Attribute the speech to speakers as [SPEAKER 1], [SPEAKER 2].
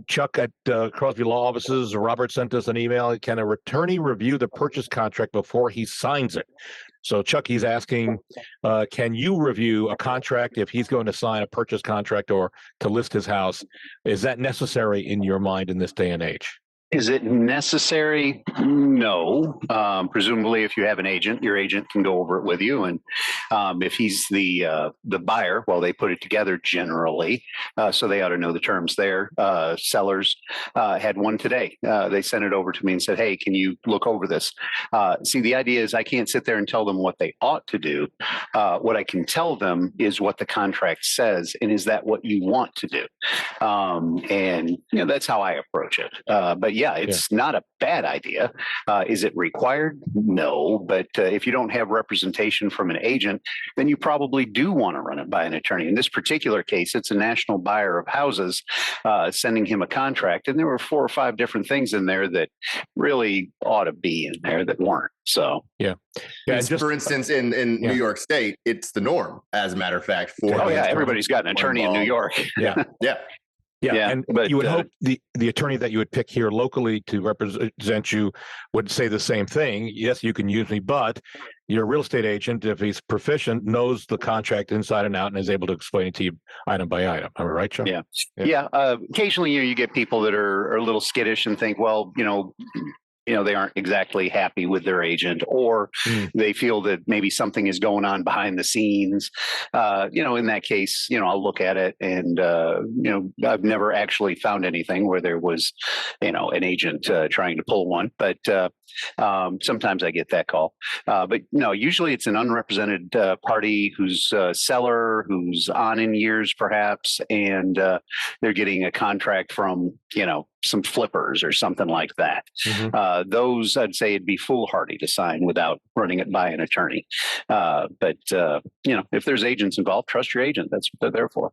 [SPEAKER 1] Chuck at Crosby Law Offices, Robert sent us an email. Can a attorney review the purchase contract before he signs it? So Chuck, he's asking, can you review a contract if he's going to sign a purchase contract or to list his house? Is that necessary in your mind in this day and age?
[SPEAKER 2] Is it necessary? No. Presumably, if you have an agent, your agent can go over it with you. And if he's the buyer, well, they put it together generally, so they ought to know the terms there. Sellers had one today. They sent it over to me and said, "Hey, can you look over this?" See, the idea is I can't sit there and tell them what they ought to do. What I can tell them is what the contract says, and is that what you want to do? And that's how I approach it. But yeah, it's not a bad idea. Is it required? No. But if you don't have representation from an agent, then you probably do want to run it by an attorney. In this particular case, it's a national buyer of houses sending him a contract. And there were 4 or 5 different things in there that really ought to be in there that weren't. So,
[SPEAKER 3] for instance, in New York State, it's the norm, as a matter of fact.
[SPEAKER 2] Everybody's got an attorney in New York.
[SPEAKER 1] Yeah, but you would hope the attorney that you would pick here locally to represent you would say the same thing. Yes, you can use me, but your real estate agent, if he's proficient, knows the contract inside and out and is able to explain it to you item by item. Am I right, Chuck?
[SPEAKER 2] Yeah. Occasionally, you get people that are a little skittish and think, well, they aren't exactly happy with their agent, or they feel that maybe something is going on behind the scenes. In that case, I'll look at it and, I've never actually found anything where there was, an agent trying to pull one, but sometimes I get that call. But no, usually it's an unrepresented party who's a seller, who's on in years perhaps, and they're getting a contract from, some flippers or something like that. Those, I'd say it'd be foolhardy to sign without running it by an attorney. But if there's agents involved, trust your agent. That's what they're there for.